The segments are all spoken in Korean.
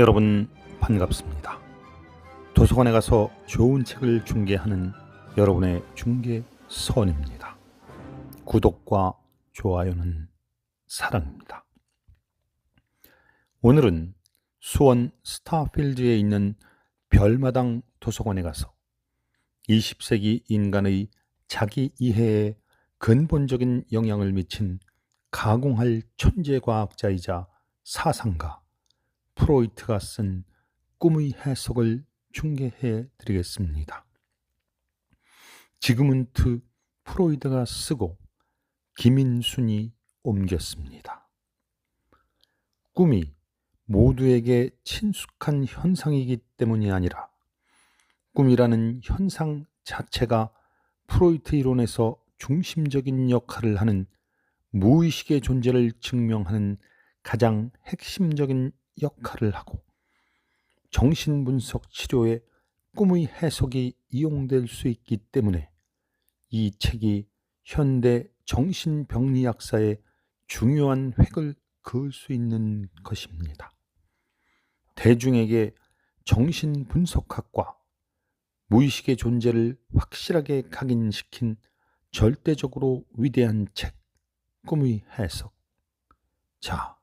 여러분 반갑습니다. 도서관에 가서 좋은 책을 중개하는 여러분의 중개선입니다. 구독과 좋아요는 사랑입니다. 오늘은 수원 스타필드에 있는 별마당 도서관에 가서 20세기 인간의 자기 이해에 근본적인 영향을 미친 가공할 천재과학자이자 사상가 프로이트가 쓴 꿈의 해석을 중개해 드리겠습니다. 지그문트 프로이트가 쓰고 김인순이 옮겼습니다. 꿈이 모두에게 친숙한 현상이기 때문이 아니라 꿈이라는 현상 자체가 프로이트 이론에서 중심적인 역할을 하는 무의식의 존재를 증명하는 가장 핵심적인 역할을 하고 정신분석 치료에 꿈의 해석이 이용될 수 있기 때문에 이 책이 현대 정신병리학사에 중요한 획을 그을 수 있는 것입니다. 대중에게 정신분석학과 무의식의 존재를 확실하게 각인시킨 절대적으로 위대한 책, 꿈의 해석. 자,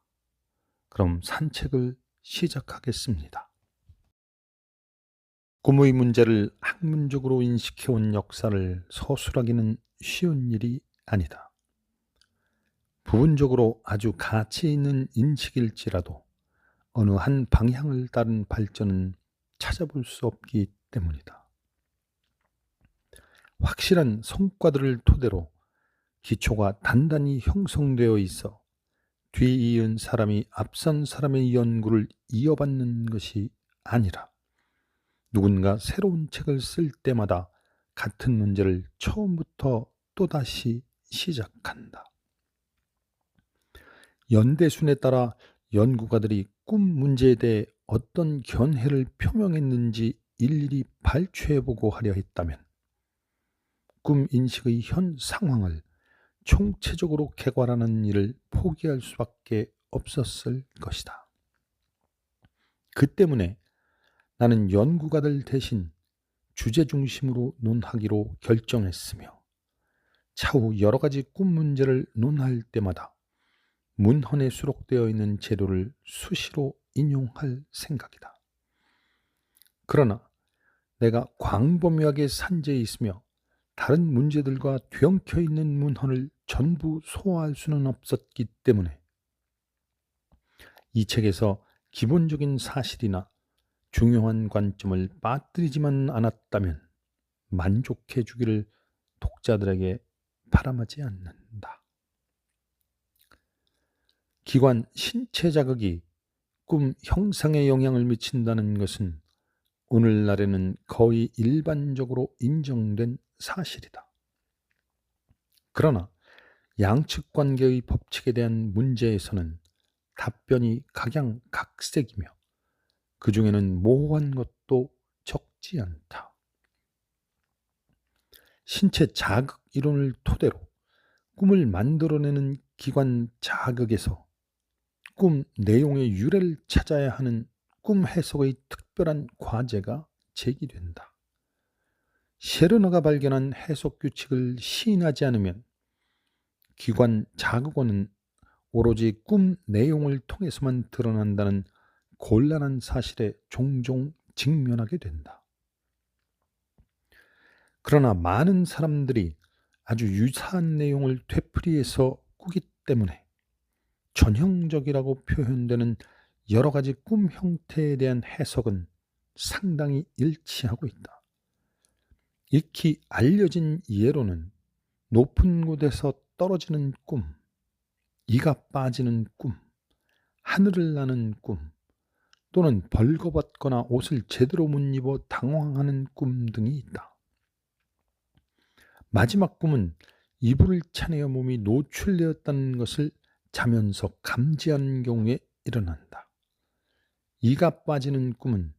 그럼 산책을 시작하겠습니다. 꿈의 문제를 학문적으로 인식해온 역사를 서술하기는 쉬운 일이 아니다. 부분적으로 아주 가치 있는 인식일지라도 어느 한 방향을 따른 발전은 찾아볼 수 없기 때문이다. 확실한 성과들을 토대로 기초가 단단히 형성되어 있어 뒤이은 사람이 앞선 사람의 연구를 이어받는 것이 아니라 누군가 새로운 책을 쓸 때마다 같은 문제를 처음부터 또다시 시작한다. 연대순에 따라 연구가들이 꿈 문제에 대해 어떤 견해를 표명했는지 일일이 발췌해보고 하려 했다면 꿈 인식의 현 상황을 총체적으로 개괄하는 일을 포기할 수밖에 없었을 것이다. 그 때문에 나는 연구가들 대신 주제 중심으로 논하기로 결정했으며 차후 여러 가지 꿈 문제를 논할 때마다 문헌에 수록되어 있는 재료를 수시로 인용할 생각이다. 그러나 내가 광범위하게 산재해 있으며 다른 문제들과 뒤엉켜 있는 문헌을 전부 소화할 수는 없었기 때문에 이 책에서 기본적인 사실이나 중요한 관점을 빠뜨리지만 않았다면 만족해 주기를 독자들에게 바람하지 않는다. 기관 신체 자극이 꿈 형상에 영향을 미친다는 것은 오늘날에는 거의 일반적으로 인정된 사실이다. 그러나 양측 관계의 법칙에 대한 문제에서는 답변이 각양각색이며 그 중에는 모호한 것도 적지 않다. 신체 자극 이론을 토대로 꿈을 만들어내는 기관 자극에서 꿈 내용의 유래를 찾아야 하는 꿈 해석의 특별한 과제가 제기된다. 셰르너가 발견한 해석 규칙을 시인하지 않으면 기관 자극원은 오로지 꿈 내용을 통해서만 드러난다는 곤란한 사실에 종종 직면하게 된다. 그러나 많은 사람들이 아주 유사한 내용을 되풀이해서 꾸기 때문에 전형적이라고 표현되는 여러 가지 꿈 형태에 대한 해석은 상당히 일치하고 있다. 익히 알려진 예로는 높은 곳에서 떨어지는 꿈, 이가 빠지는 꿈, 하늘을 나는 꿈, 또는 벌거벗거나 옷을 제대로 못 입어 당황하는 꿈 등이 있다. 마지막 꿈은 이불을 차내어 몸이 노출되었다는 것을 자면서 감지하는 경우에 일어난다. 이가 빠지는 꿈은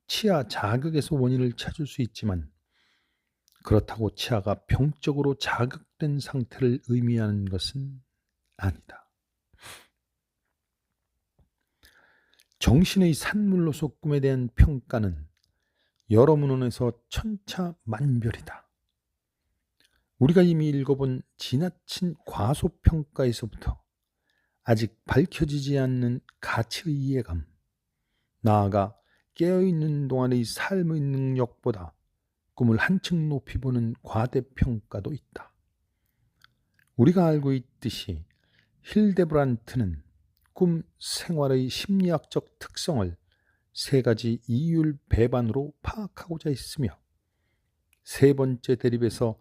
치아 자극에서 원인을 찾을 수 있지만 그렇다고 치아가 병적으로 자극된 상태를 의미하는 것은 아니다. 정신의 산물로서 꿈에 대한 평가는 여러 문헌에서 천차만별이다. 우리가 이미 읽어본 지나친 과소평가에서부터 아직 밝혀지지 않는 가치의 이해감, 나아가 깨어있는 동안의 삶의 능력보다 꿈을 한층 높이 보는 과대평가도 있다. 우리가 알고 있듯이 힐데브란트는 꿈 생활의 심리학적 특성을 세 가지 이율 배반으로 파악하고자 했으며, 세 번째 대립에서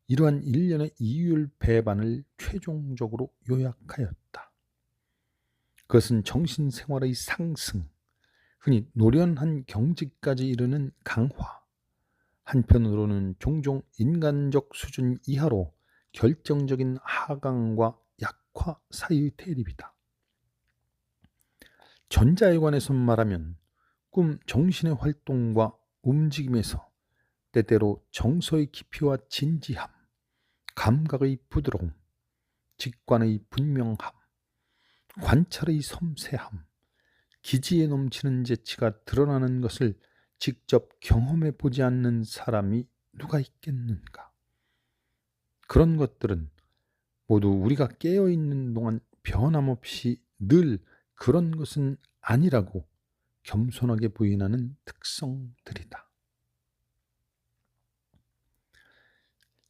이러한 일련의 이율 배반을 최종적으로 요약하였다. 그것은 정신생활의 상승, 흔히 노련한 경지까지 이르는 강화, 한편으로는 종종 인간적 수준 이하로 결정적인 하강과 약화 사이의 대립이다. 전자에 관해서 말하면 꿈 정신의 활동과 움직임에서 때때로 정서의 깊이와 진지함, 감각의 부드러움, 직관의 분명함, 관찰의 섬세함, 기지에 넘치는 재치가 드러나는 것을 직접 경험해 보지 않는 사람이 누가 있겠는가? 그런 것들은 모두 우리가 깨어있는 동안 변함없이 늘 그런 것은 아니라고 겸손하게 부인하는 특성들이다.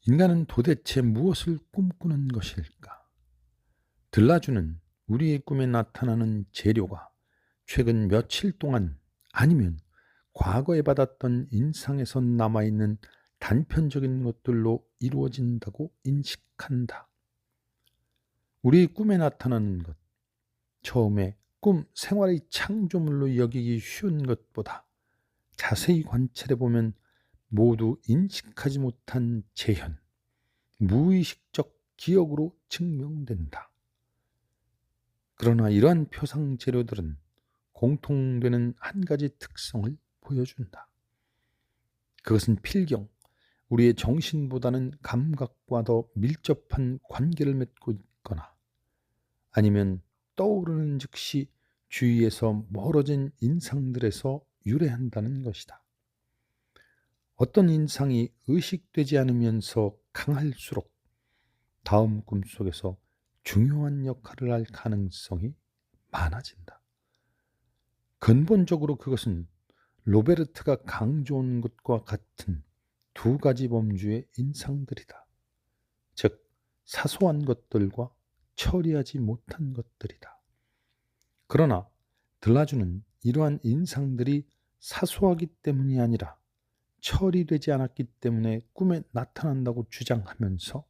인간은 도대체 무엇을 꿈꾸는 것일까? 들라주는 우리의 꿈에 나타나는 재료가 최근 며칠 동안 아니면 과거에 받았던 인상에서 남아있는 단편적인 것들로 이루어진다고 인식한다. 우리의 꿈에 나타나는 것, 처음에 꿈 생활의 창조물로 여기기 쉬운 것보다 자세히 관찰해보면 모두 인식하지 못한 재현, 무의식적 기억으로 증명된다. 그러나 이러한 표상 재료들은 공통되는 한 가지 특성을 보여준다. 그것은 필경 우리의 정신보다는 감각과 더 밀접한 관계를 맺고 있거나 아니면 떠오르는 즉시 주위에서 멀어진 인상들에서 유래한다는 것이다. 어떤 인상이 의식되지 않으면서 강할수록 다음 꿈속에서 중요한 역할을 할 가능성이 많아진다. 근본적으로 그것은 로베르트가 강조한 것과 같은 두 가지 범주의 인상들이다. 즉, 사소한 것들과 처리하지 못한 것들이다. 그러나 들라주는 이러한 인상들이 사소하기 때문이 아니라 처리되지 않았기 때문에 꿈에 나타난다고 주장하면서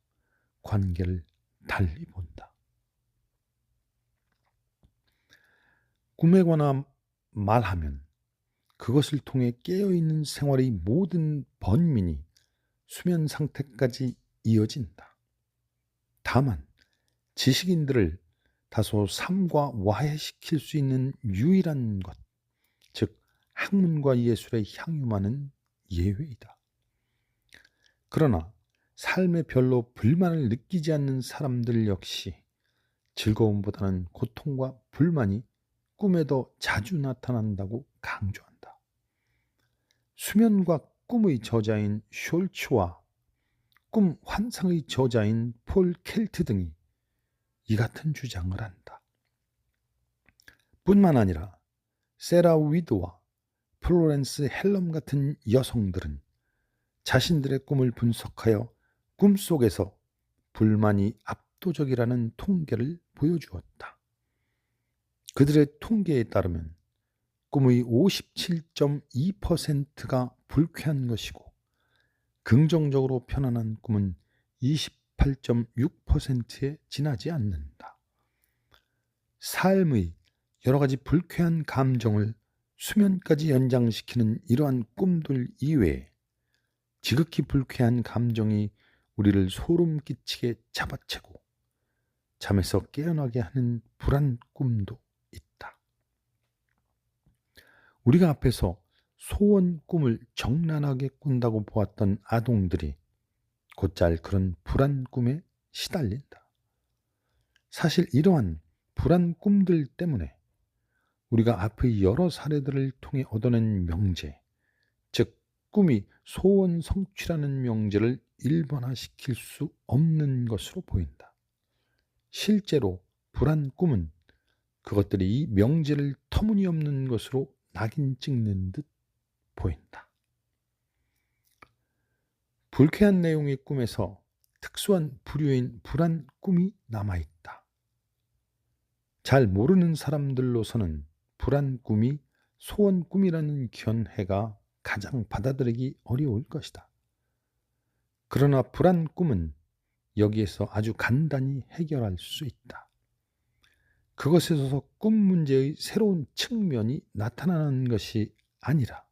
관계를 달리 본다. 꿈에 관한 말하면 그것을 통해 깨어있는 생활의 모든 번민이 수면 상태까지 이어진다. 다만 지식인들을 다소 삼과와해시킬 수 있는 유일한 것, 즉 학문과 예술의 향유만은 예외이다. 그러나 삶에 별로 불만을 느끼지 않는 사람들 역시 즐거움보다는 고통과 불만이 꿈에 더 자주 나타난다고 강조한다. 수면과 꿈의 저자인 숄츠와 꿈 환상의 저자인 폴 켈트 등이 이 같은 주장을 한다. 뿐만 아니라 세라 위드와 플로렌스 헬럼 같은 여성들은 자신들의 꿈을 분석하여 꿈속에서 불만이 압도적이라는 통계를 보여주었다. 그들의 통계에 따르면 꿈의 57.2%가 불쾌한 것이고 긍정적으로 편안한 꿈은 28.6%에 지나지 않는다. 삶의 여러 가지 불쾌한 감정을 수면까지 연장시키는 이러한 꿈들 이외에 지극히 불쾌한 감정이 우리를 소름 끼치게 잡아채고 잠에서 깨어나게 하는 불안 꿈도 있다. 우리가 앞에서 소원 꿈을 정난하게 꾼다고 보았던 아동들이 곧잘 그런 불안 꿈에 시달린다. 사실 이러한 불안 꿈들 때문에 우리가 앞의 여러 사례들을 통해 얻어낸 명제, 즉 꿈이 소원 성취라는 명제를 일반화시킬 수 없는 것으로 보인다. 실제로 불안 꿈은 그것들이 이 명제를 터무니없는 것으로 낙인 찍는 듯 보인다. 불쾌한 내용의 꿈에서 특수한 부류인 불안 꿈이 남아있다. 잘 모르는 사람들로서는 불안 꿈이 소원 꿈이라는 견해가 가장 받아들이기 어려울 것이다. 그러나 불안 꿈은 여기에서 아주 간단히 해결할 수 있다. 그것에서 꿈 문제의 새로운 측면이 나타나는 것이 아니라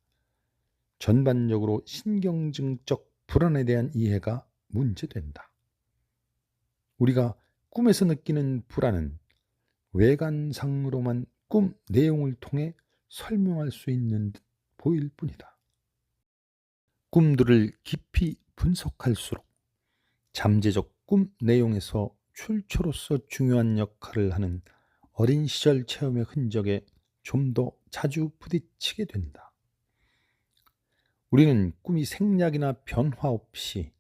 전반적으로 신경증적 불안에 대한 이해가 문제된다. 우리가 꿈에서 느끼는 불안은 외관상으로만 꿈 내용을 통해 설명할 수 있는 듯 보일 뿐이다. 꿈들을 깊이 분석할수록 잠재적 꿈 내용에서 출처로서 중요한 역할을 하는 어린 시절 체험의 흔적에 좀 더 자주 부딪히게 된다. 우리는 꿈이 생략이나 변화 없이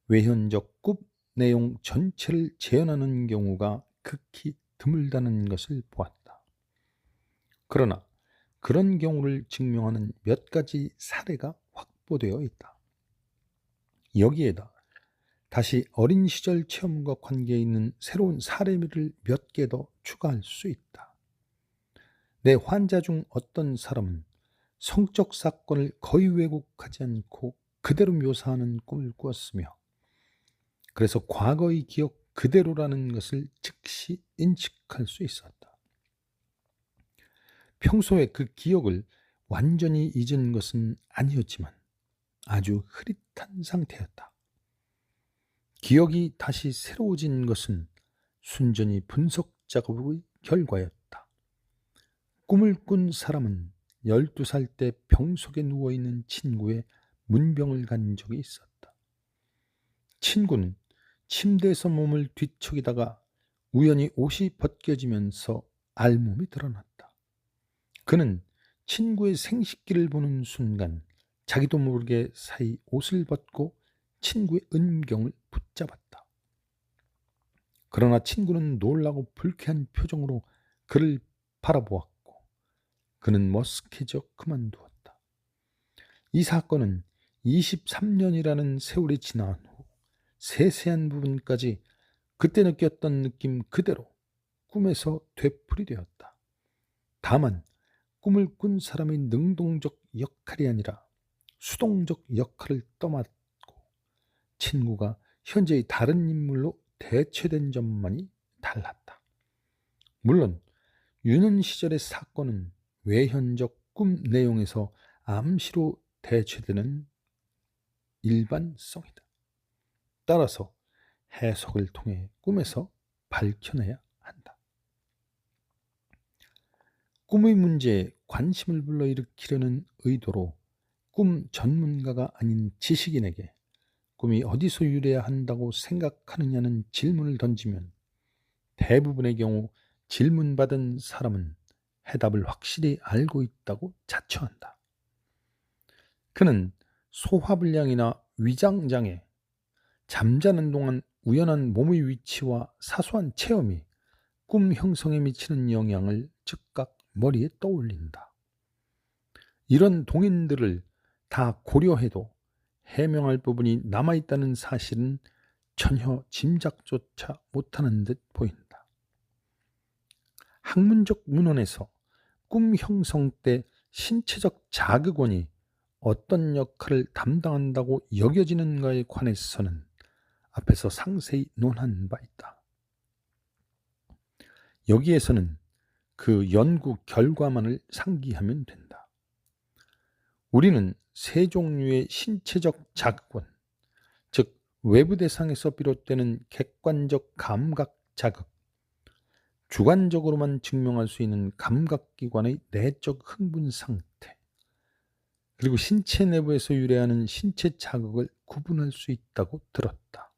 외현적 꿈 내용 전체를 재현하는 경우가 극히 드물다는 것을 보았다. 그러나 그런 경우를 증명하는 몇 가지 사례가 확보되어 있다. 여기에다 다시 어린 시절 체험과 관계 있는 새로운 사례를 몇 개 더 추가할 수 있다. 내 환자 중 어떤 사람은 성적 사건을 거의 왜곡하지 않고 그대로 묘사하는 꿈을 꾸었으며, 그래서 과거의 기억 그대로라는 것을 즉시 인식할 수 있었다. 평소에 그 기억을 완전히 잊은 것은 아니었지만 아주 흐릿한 상태였다. 기억이 다시 새로워진 것은 순전히 분석 작업의 결과였다. 꿈을 꾼 사람은 12살 때 병 속에 누워있는 친구의 문병을 간 적이 있었다. 친구는 침대에서 몸을 뒤척이다가 우연히 옷이 벗겨지면서 알몸이 드러났다. 그는 친구의 생식기를 보는 순간 자기도 모르게 사이 옷을 벗고 친구의 은경을 붙잡았다. 그러나 친구는 놀라고 불쾌한 표정으로 그를 바라보았고 그는 머쓱해져 그만두었다. 이 사건은 23년이라는 세월이 지난 후 세세한 부분까지 그때 느꼈던 느낌 그대로 꿈에서 되풀이되었다. 다만 꿈을 꾼 사람의 능동적 역할이 아니라 수동적 역할을 떠맡고 친구가 현재의 다른 인물로 대체된 점만이 달랐다. 물론 유년 시절의 사건은 외현적 꿈 내용에서 암시로 대체되는 일반성이다. 따라서 해석을 통해 꿈에서 밝혀내야 한다. 꿈의 문제에 관심을 불러일으키려는 의도로 꿈 전문가가 아닌 지식인에게 꿈이 어디서 유래해야 한다고 생각하느냐는 질문을 던지면 대부분의 경우 질문받은 사람은 해답을 확실히 알고 있다고 자처한다. 그는 소화불량이나 위장장애, 잠자는 동안 우연한 몸의 위치와 사소한 체험이 꿈 형성에 미치는 영향을 즉각 머리에 떠올린다. 이런 동인들을 다 고려해도 해명할 부분이 남아있다는 사실은 전혀 짐작조차 못하는 듯 보인다. 학문적 문헌에서 꿈 형성 때 신체적 자극원이 어떤 역할을 담당한다고 여겨지는가에 관해서는 앞에서 상세히 논한 바 있다. 여기에서는 그 연구 결과만을 상기하면 된다. 우리는 세 종류의 신체적 자극원, 즉 외부 대상에서 비롯되는 객관적 감각 자극, 주관적으로만 증명할 수 있는 감각기관의 내적 흥분 상태, 그리고 신체 내부에서 유래하는 신체 자극을 구분할 수 있다고 들었다.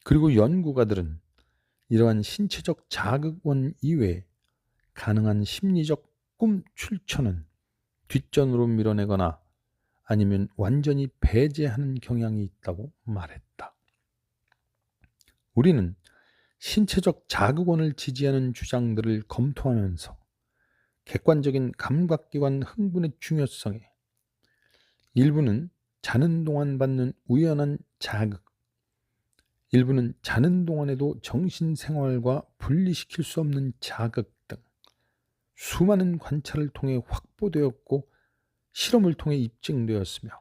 그리고 연구가들은 이러한 신체적 자극원 이외에 가능한 심리적 꿈 출처는 뒷전으로 밀어내거나 아니면 완전히 배제하는 경향이 있다고 말했다. 우리는 신체적 자극원을 지지하는 주장들을 검토하면서 객관적인 감각기관 흥분의 중요성에 일부는 자는 동안 받는 우연한 자극, 일부는 자는 동안에도 정신생활과 분리시킬 수 없는 자극 등 수많은 관찰을 통해 확보되었고 실험을 통해 입증되었으며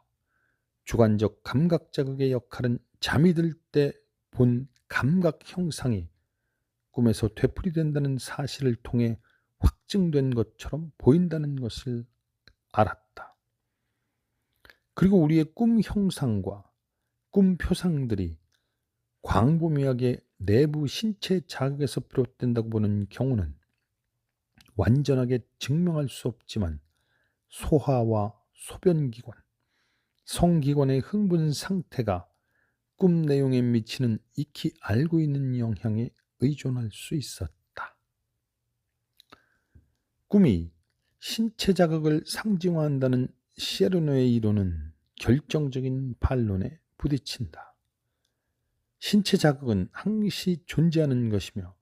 주관적 감각 자극의 역할은 잠이 들 때 본 감각 형상이 꿈에서 되풀이된다는 사실을 통해 확증된 것처럼 보인다는 것을 알았다. 그리고 우리의 꿈 형상과 꿈 표상들이 광범위하게 내부 신체 자극에서 비롯된다고 보는 경우는 완전하게 증명할 수 없지만 소화와 소변기관, 성기관의 흥분 상태가 꿈 내용에 미치는 익히 알고 있는 영향에 의존할 수 있었다. 꿈이 신체 자극을 상징화한다는 셰르노의 이론은 결정적인 반론에 부딪힌다. 신체 자극은 항시 존재하는 것이며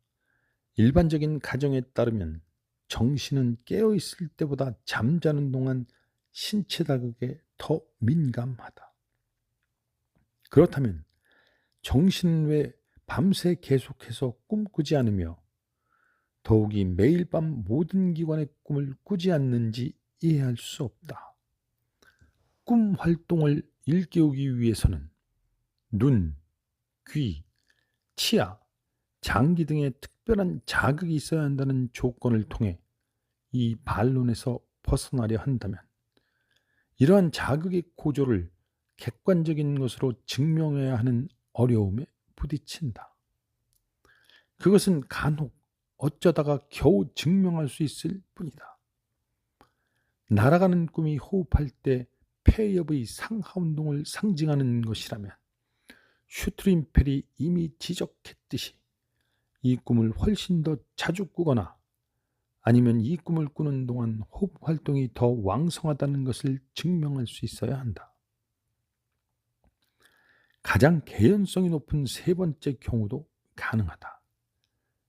일반적인 가정에 따르면 정신은 깨어 있을 때보다 잠자는 동안 신체 자극에 더 민감하다. 그렇다면 정신은 왜 밤새 계속해서 꿈꾸지 않으며 더욱이 매일 밤 모든 기관의 꿈을 꾸지 않는지 이해할 수 없다. 꿈 활동을 일깨우기 위해서는 눈, 귀, 치아, 장기 등의 특별한 자극이 있어야 한다는 조건을 통해 이 반론에서 벗어나려 한다면 이러한 자극의 고조를 객관적인 것으로 증명해야 하는 어려움에 부딪힌다. 그것은 간혹 어쩌다가 겨우 증명할 수 있을 뿐이다. 날아가는 꿈이 호흡할 때 폐엽의 상하운동을 상징하는 것이라면 슈트린펠이 이미 지적했듯이 이 꿈을 훨씬 더 자주 꾸거나 아니면 이 꿈을 꾸는 동안 호흡 활동이 더 왕성하다는 것을 증명할 수 있어야 한다. 가장 개연성이 높은 세 번째 경우도 가능하다.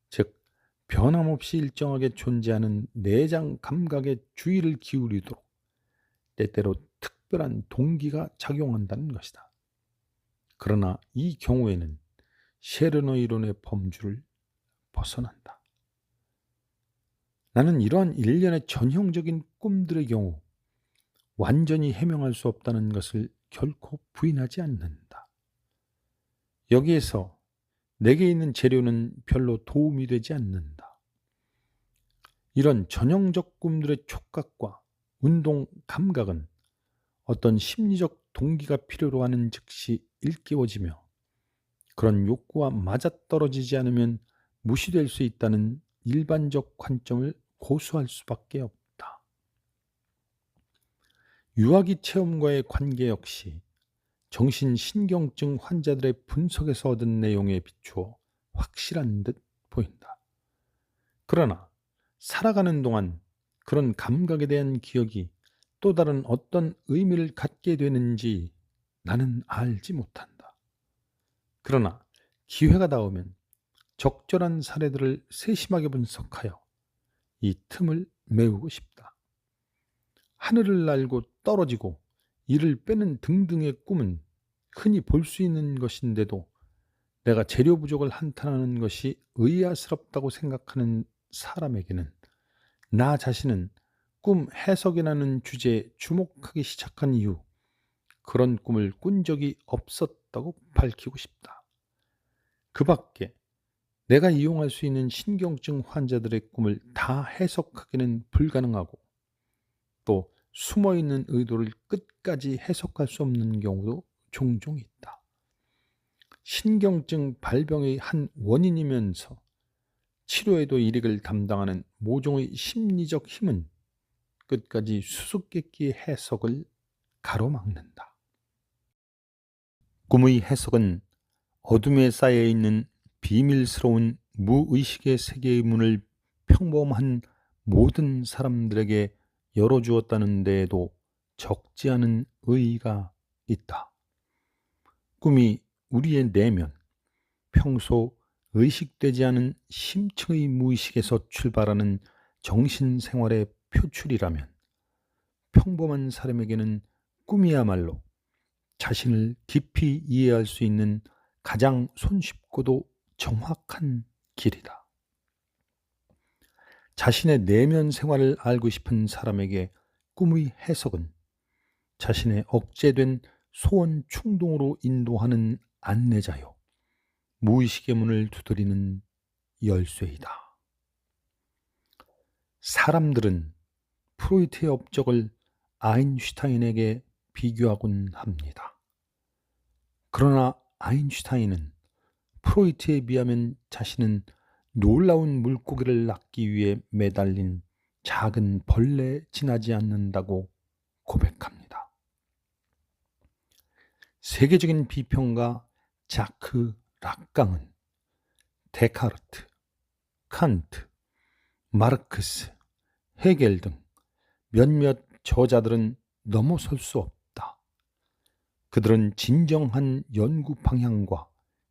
즉, 변함없이 일정하게 존재하는 내장 감각에 주의를 기울이도록 때때로 특별한 동기가 작용한다는 것이다. 그러나 이 경우에는 셰르노 이론의 범주를 벗어난다. 나는 이러한 일련의 전형적인 꿈들의 경우 완전히 해명할 수 없다는 것을 결코 부인하지 않는다. 여기에서 내게 있는 재료는 별로 도움이 되지 않는다. 이런 전형적 꿈들의 촉각과 운동 감각은 어떤 심리적 동기가 필요로 하는 즉시 일깨워지며 그런 욕구와 맞아떨어지지 않으면 무시될 수 있다는 일반적 관점을 고수할 수밖에 없다. 유아기 체험과의 관계 역시 정신신경증 환자들의 분석에서 얻은 내용에 비추어 확실한 듯 보인다. 그러나 살아가는 동안 그런 감각에 대한 기억이 또 다른 어떤 의미를 갖게 되는지 나는 알지 못한다. 그러나 기회가 닿으면 적절한 사례들을 세심하게 분석하여 이 틈을 메우고 싶다. 하늘을 날고 떨어지고 이를 빼는 등등의 꿈은 흔히 볼 수 있는 것인데도 내가 재료 부족을 한탄하는 것이 의아스럽다고 생각하는 사람에게는 나 자신은 꿈 해석이라는 주제에 주목하기 시작한 이후 그런 꿈을 꾼 적이 없었다고 밝히고 싶다. 그 밖에 내가 이용할 수 있는 신경증 환자들의 꿈을 다 해석하기는 불가능하고 또 숨어있는 의도를 끝까지 해석할 수 없는 경우도 종종 있다. 신경증 발병의 한 원인이면서 치료에도 일익을 담당하는 모종의 심리적 힘은 끝까지 수수께끼의 해석을 가로막는다. 꿈의 해석은 어둠에 쌓여있는 비밀스러운 무의식의 세계의 문을 평범한 모든 사람들에게 열어주었다는 데에도 적지 않은 의의가 있다. 꿈이 우리의 내면, 평소 의식되지 않은 심층의 무의식에서 출발하는 정신생활의 표출이라면 평범한 사람에게는 꿈이야말로 자신을 깊이 이해할 수 있는 가장 손쉽고도 정확한 길이다. 자신의 내면 생활을 알고 싶은 사람에게 꿈의 해석은 자신의 억제된 소원 충동으로 인도하는 안내자요, 무의식의 문을 두드리는 열쇠이다. 사람들은 프로이트의 업적을 아인슈타인에게 비교하곤 합니다. 그러나 아인슈타인은 프로이트에 비하면 자신은 놀라운 물고기를 낳기 위해 매달린 작은 벌레에 지나지 않는다고 고백합니다. 세계적인 비평가 자크 락강은 데카르트, 칸트, 마르크스, 헤겔 등 몇몇 저자들은 넘어설 수 없다. 그들은 진정한 연구 방향과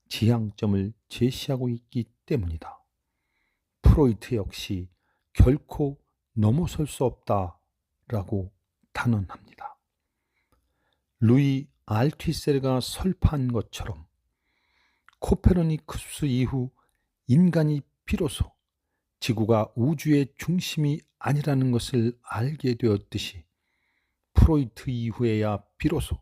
지향점을 제시하고 있기 때문이다. 프로이트 역시 결코 넘어설 수 없다라고 단언합니다. 루이 알투이세르가 설파한 것처럼 코페르니쿠스 이후 인간이 비로소 지구가 우주의 중심이 아니라는 것을 알게 되었듯이 프로이트 이후에야 비로소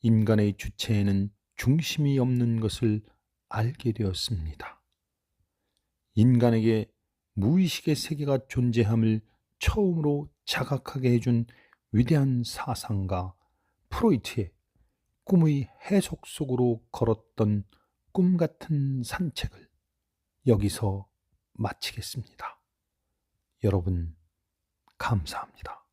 인간의 주체에는 중심이 없는 것을 알게 되었습니다. 인간에게 무의식의 세계가 존재함을 처음으로 자각하게 해준 위대한 사상가 프로이트의 꿈의 해석 속으로 걸었던 꿈 같은 산책을 여기서 마치겠습니다. 여러분, 감사합니다.